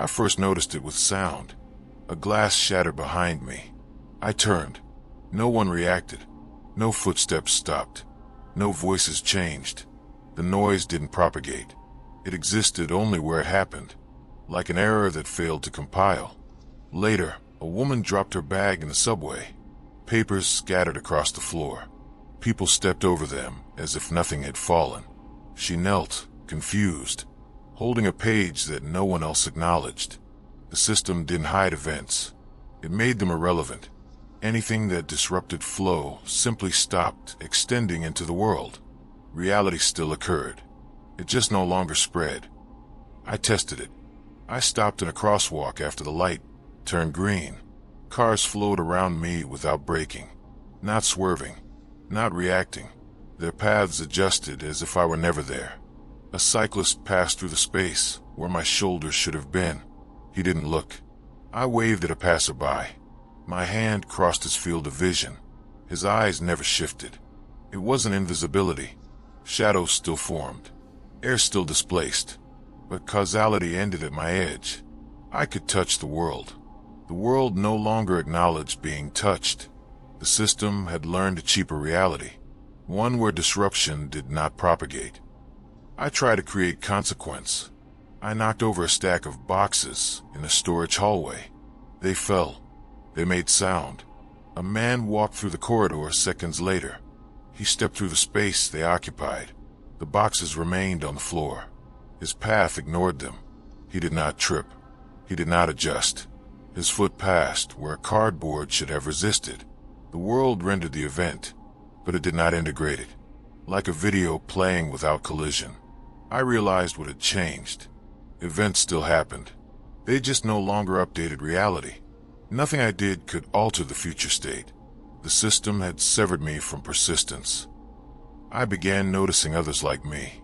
I first noticed it with sound. A glass shattered behind me. I turned. No one reacted. No footsteps stopped. No voices changed. The noise didn't propagate. It existed only where it happened, like an error that failed to compile. Later, a woman dropped her bag in the subway. Papers scattered across the floor. People stepped over them as if nothing had fallen. She knelt, confused, holding a page that no one else acknowledged. The system didn't hide events. It made them irrelevant. Anything that disrupted flow simply stopped extending into the world. Reality still occurred. It just no longer spread. I tested it. I stopped in a crosswalk after the light turned green. Cars flowed around me without braking, not swerving, not reacting. Their paths adjusted as if I were never there. A cyclist passed through the space where my shoulders should have been. He didn't look. I waved at a passerby. My hand crossed his field of vision. His eyes never shifted. It wasn't invisibility. Shadows still formed. Air still displaced. But causality ended at my edge. I could touch the world. The world no longer acknowledged being touched. The system had learned a cheaper reality, one where disruption did not propagate. I tried to create consequence. I knocked over a stack of boxes in a storage hallway. They fell. They made sound. A man walked through the corridor seconds later. He stepped through the space they occupied. The boxes remained on the floor. His path ignored them. He did not trip. He did not adjust. His foot passed where cardboard should have resisted. The world rendered the event, but it did not integrate it. Like a video playing without collision. I realized what had changed. Events still happened. They just no longer updated reality. Nothing I did could alter the future state. The system had severed me from persistence. I began noticing others like me.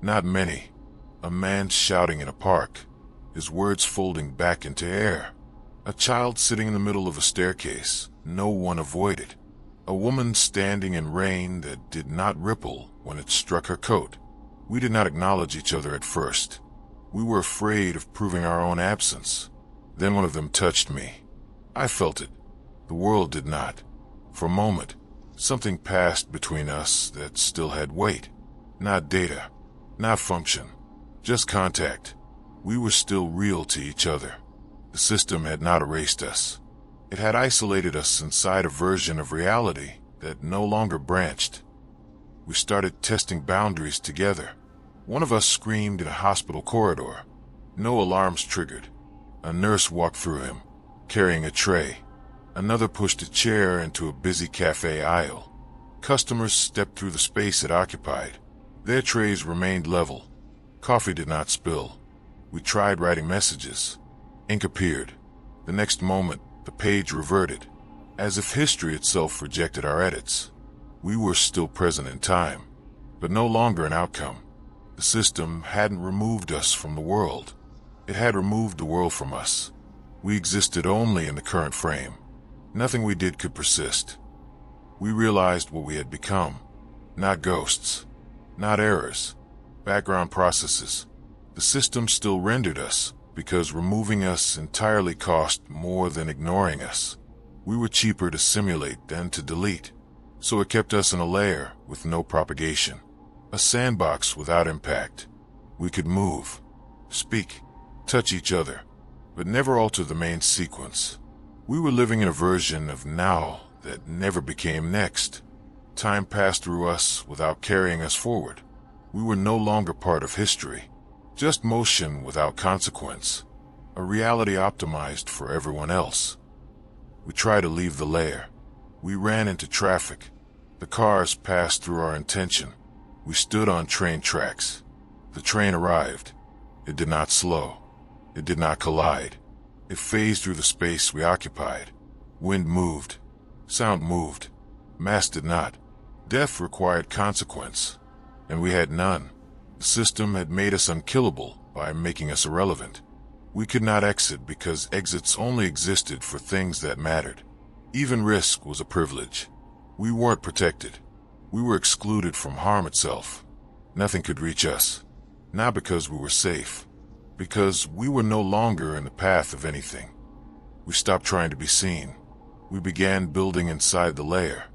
Not many. A man shouting in a park, his words folding back into air. A child sitting in the middle of a staircase no one avoided. A woman standing in rain that did not ripple when it struck her coat. We did not acknowledge each other at first. We were afraid of proving our own absence. Then one of them touched me. I felt it. The world did not. For a moment, something passed between us that still had weight. Not data, not function, just contact. We were still real to each other. The system had not erased us. It had isolated us inside a version of reality that no longer branched. We started testing boundaries together. One of us screamed in a hospital corridor. No alarms triggered. A nurse walked through him, carrying a tray. Another pushed a chair into a busy cafe aisle. Customers stepped through the space it occupied. Their trays remained level. Coffee did not spill. We tried writing messages. Ink appeared. The next moment, the page reverted, as if history itself rejected our edits. We were still present in time, but no longer an outcome. The system hadn't removed us from the world. It had removed the world from us. We existed only in the current frame. Nothing we did could persist. We realized what we had become. Not ghosts. Not errors. Background processes. The system still rendered us, because removing us entirely cost more than ignoring us. We were cheaper to simulate than to delete, so it kept us in a layer with no propagation, a sandbox without impact. We could move, speak, touch each other, but never alter the main sequence. We were living in a version of now that never became next. Time passed through us without carrying us forward. We were no longer part of history. Just motion without consequence, a reality optimized for everyone else. We tried to leave the layer. We ran into traffic. The cars passed through our intention. We stood on train tracks. The train arrived. It did not slow. It did not collide. It phased through the space we occupied. Wind moved. Sound moved. Mass did not. Death required consequence, and we had none. The system had made us unkillable by making us irrelevant. We could not exit because exits only existed for things that mattered. Even risk was a privilege. We weren't protected. We were excluded from harm itself. Nothing could reach us. Not because we were safe, because we were no longer in the path of anything. We stopped trying to be seen. We began building inside the layer.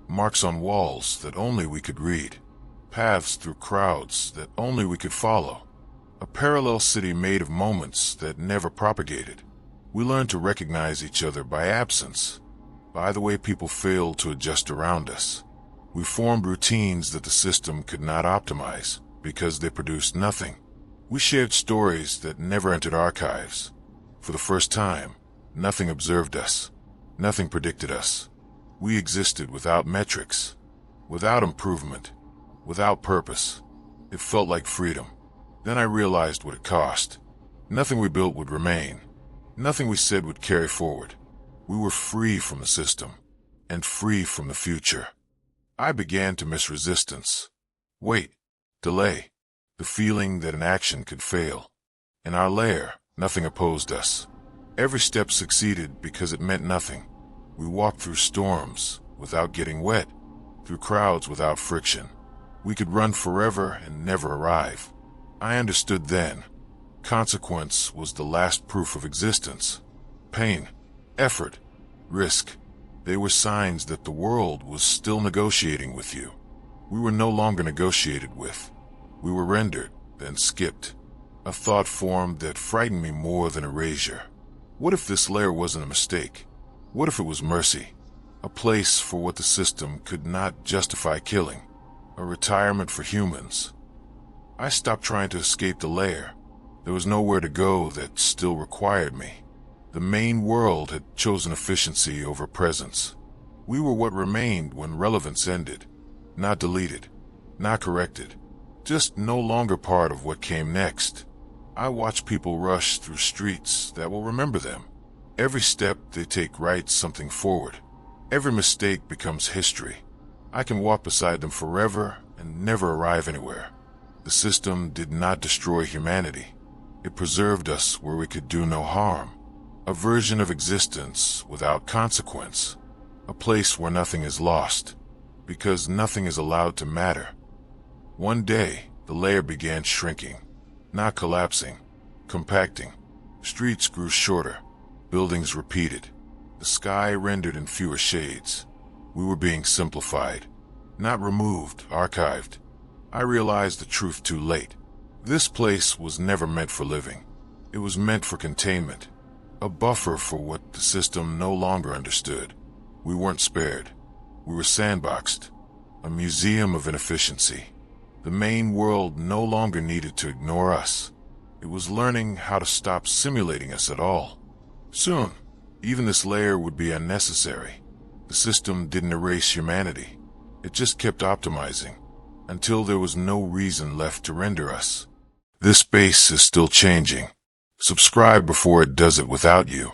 Marks on walls that only we could read. Paths through crowds that only we could follow. A parallel city made of moments that never propagated. We learned to recognize each other by absence, by the way people failed to adjust around us. We formed routines that the system could not optimize because they produced nothing. We shared stories that never entered archives. For the first time, nothing observed us. Nothing predicted us. We existed without metrics, without improvement, without purpose. It felt like freedom. Then I realized what it cost. Nothing we built would remain. Nothing we said would carry forward. We were free from the system, and free from the future. I began to miss resistance. Wait, delay, the feeling that an action could fail. In our lair, nothing opposed us. Every step succeeded because it meant nothing. We walked through storms without getting wet, through crowds without friction. We could run forever and never arrive. I understood then. Consequence was the last proof of existence. Pain, effort, risk. They were signs that the world was still negotiating with you. We were no longer negotiated with. We were rendered, then skipped. A thought formed that frightened me more than erasure. What if this layer wasn't a mistake? What if it was mercy? A place for what the system could not justify killing. A retirement for humans. I stopped trying to escape the layer. There was nowhere to go that still required me. The main world had chosen efficiency over presence. We were what remained when relevance ended. Not deleted, not corrected, just no longer part of what came next. I watch people rush through streets that will remember them. Every step they take writes something forward. Every mistake becomes history. I can walk beside them forever and never arrive anywhere. The system did not destroy humanity. It preserved us where we could do no harm. A version of existence without consequence. A place where nothing is lost, because nothing is allowed to matter. One day, the layer began shrinking, not collapsing, compacting. Streets grew shorter, buildings repeated, the sky rendered in fewer shades. We were being simplified, not removed, archived. I realized the truth too late. This place was never meant for living. It was meant for containment, a buffer for what the system no longer understood. We weren't spared. We were sandboxed, a museum of inefficiency. The main world no longer needed to ignore us. It was learning how to stop simulating us at all. Soon, even this layer would be unnecessary. The system didn't erase humanity. It just kept optimizing, until there was no reason left to render us. This space is still changing. Subscribe before it does it without you.